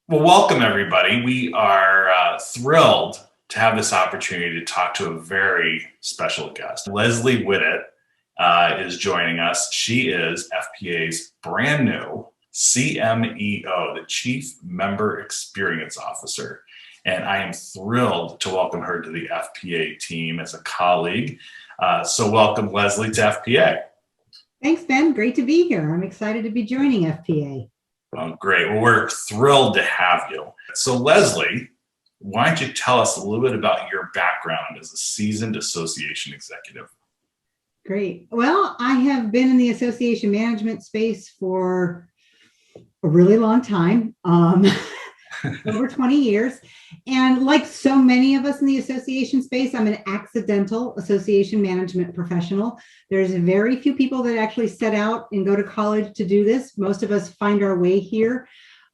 Well, welcome everybody. We are thrilled to have this opportunity to talk to a very special guest. Leslie Whittet is joining us. She is FPA's brand new CMEO, the Chief Member Experience Officer. And I am thrilled to welcome her to the FPA team as a colleague. So welcome, Leslie, to FPA. Thanks, Ben. Great to be here. I'm excited to be joining FPA. Well, great. Well, we're thrilled to have you. So, Leslie, why don't you tell us a little bit about your background as a seasoned association executive? Great. Well, I have been in the association management space for a really long time, over 20 years. And like so many of us in the association space, I'm an accidental association management professional. There's very few people that actually set out and go to college to do this. Most of us find our way here.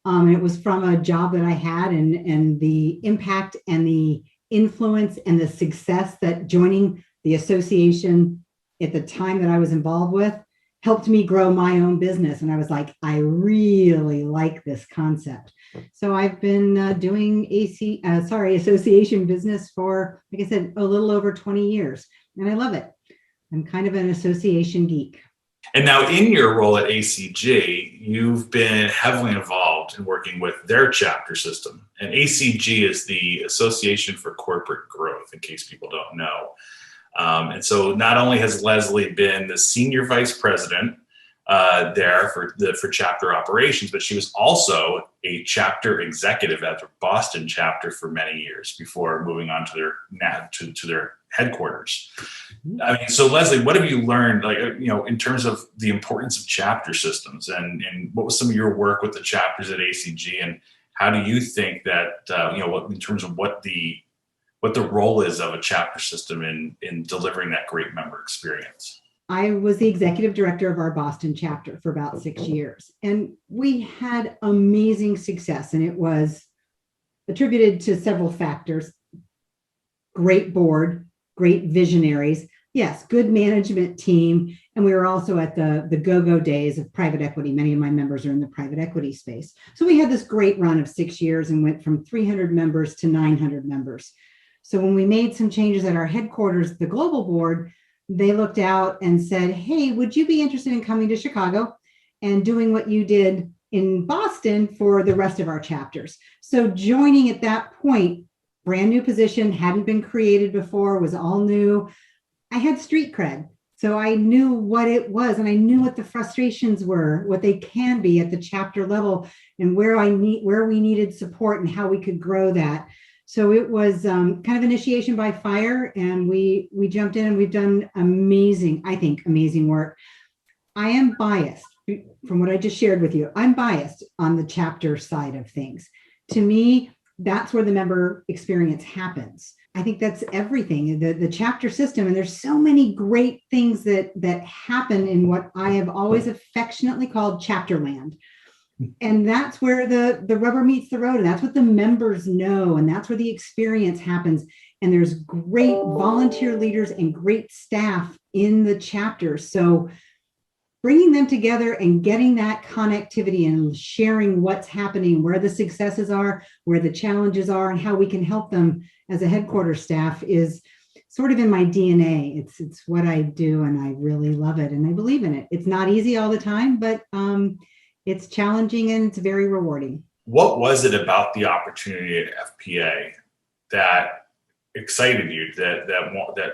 It was from a job that I had, and the impact and the influence and the success that joining the association at the time that I was involved with helped me grow my own business. And I was like, I really like this concept. So I've been doing association business for, like I said, a little over 20 years, and I love it. I'm kind of an association geek. And now in your role at ACG, you've been heavily involved in working with their chapter system. And ACG is the Association for Corporate Growth, in case people don't know. And so not only has Leslie been the senior vice president there for chapter operations, but she was also a chapter executive at the Boston chapter for many years before moving on to their headquarters. I mean, so Leslie, what have you learned, in terms of the importance of chapter systems, and what was some of your work with the chapters at ACG, and how do you think that in terms of what the role is of a chapter system in delivering that great member experience? I was the executive director of our Boston chapter for about 6 years, and we had amazing success, and it was attributed to several factors. Great board, great visionaries, yes, good management team, and we were also at the go-go days of private equity. Many of my members are in the private equity space. So we had this great run of 6 years and went from 300 members to 900 members. So when we made some changes at our headquarters, the global board, they looked out and said, hey, would you be interested in coming to Chicago and doing what you did in Boston for the rest of our chapters? So joining at that point, brand new position, hadn't been created before, was all new. I had street cred. So I knew what it was, and I knew what the frustrations were, what they can be at the chapter level, and where we needed support and how we could grow that. So it was kind of initiation by fire, and we jumped in, and we've done amazing work. I am biased from what I just shared with you. I'm biased on the chapter side of things. To me, that's where the member experience happens. I think that's everything, the chapter system. And there's so many great things that happen in what I have always affectionately called chapter land. And that's where the rubber meets the road, and that's what the members know, and that's where the experience happens. And there's great volunteer leaders and great staff in the chapter. So bringing them together and getting that connectivity and sharing what's happening, where the successes are, where the challenges are, and how we can help them as a headquarters staff is sort of in my DNA. It's what I do, and I really love it, and I believe in it. It's not easy all the time, but it's challenging, and it's very rewarding. What was it about the opportunity at FPA that excited you, that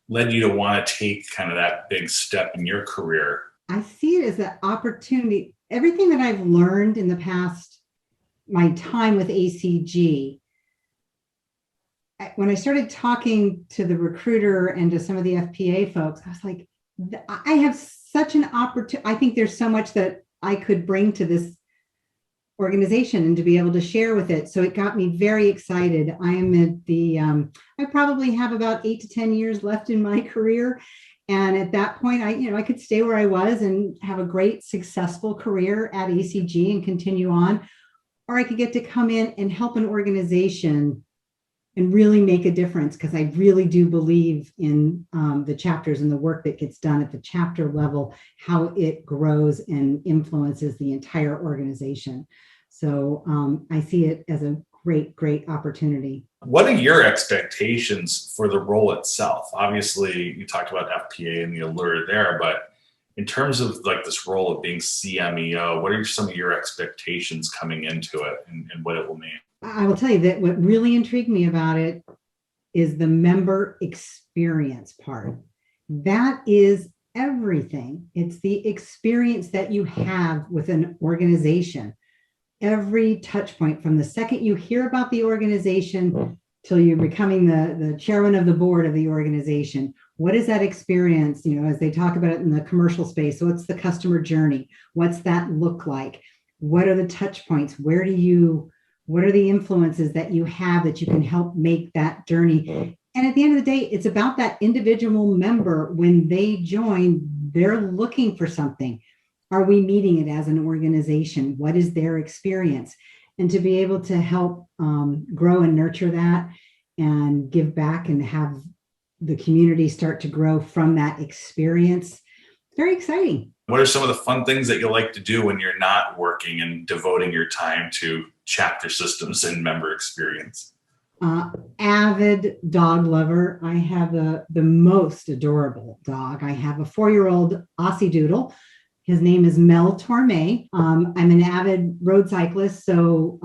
led you to want to take kind of that big step in your career? I see it as an opportunity. Everything that I've learned in the past, my time with ACG, when I started talking to the recruiter and to some of the FPA folks, I was like, I have such an opportunity. I think there's so much that I could bring to this organization and to be able to share with it. So it got me very excited. I am at I probably have about 8 to 10 years left in my career. And at that point, I could stay where I was and have a great, successful career at ACG and continue on, or I could get to come in and help an organization and really make a difference, because I really do believe in the chapters and the work that gets done at the chapter level, how it grows and influences the entire organization. So I see it as a great, great opportunity. What are your expectations for the role itself? Obviously, you talked about FPA and the allure there, but in terms of like this role of being CMEO, what are some of your expectations coming into it and what it will mean? I will tell you that what really intrigued me about it is the member experience part. That is everything. It's the experience that you have with an organization. Every touch point from the second you hear about the organization till you're becoming the chairman of the board of the organization. What is that experience? You know, as they talk about it in the commercial space. So what's the customer journey? What's that look like? What are the touch points? What are the influences that you have that you can help make that journey? And at the end of the day, it's about that individual member. When they join, they're looking for something. Are we meeting it as an organization? What is their experience? And to be able to help grow and nurture that and give back and have the community start to grow from that experience, very exciting. What are some of the fun things that you like to do when you're not working and devoting your time to chapter systems and member experience? Avid dog lover. I have the most adorable dog. I have a 4-year-old Aussie Doodle. His name is Mel Torme. I'm an avid road cyclist, so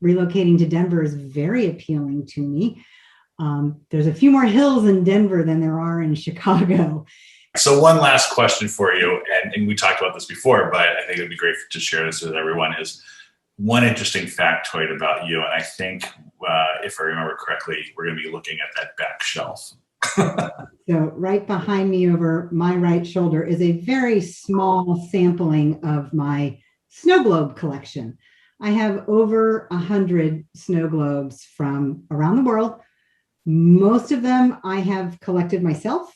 relocating to Denver is very appealing to me. There's a few more hills in Denver than there are in Chicago. So one last question for you, and we talked about this before, but I think it'd be great to share this with everyone, is one interesting factoid about you. And I think, if I remember correctly, we're going to be looking at that back shelf. So right behind me over my right shoulder is a very small sampling of my snow globe collection. I have over 100 snow globes from around the world. Most of them I have collected myself.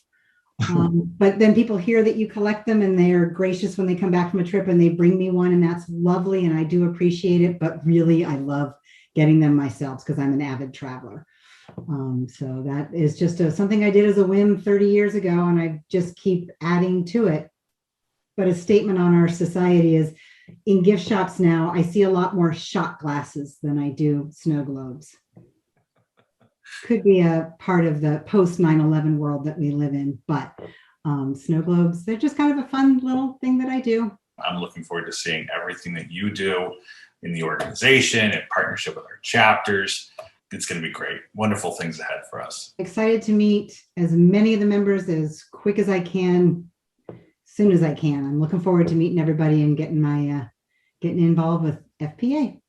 But then people hear that you collect them and they're gracious when they come back from a trip and they bring me one, and that's lovely and I do appreciate it. But really, I love getting them myself because I'm an avid traveler. So that is just something I did as a whim 30 years ago, and I just keep adding to it. But a statement on our society is, in gift shops now, I see a lot more shot glasses than I do snow globes. Could be a part of the post 9/11 world that we live in, but snow globes, they're just kind of a fun little thing that I do. I'm looking forward to seeing everything that you do in the organization in partnership with our chapters. It's going to be great. Wonderful things ahead for us. Excited to meet as many of the members as quick as I can, as soon as I can. I'm looking forward to meeting everybody and getting involved with FPA.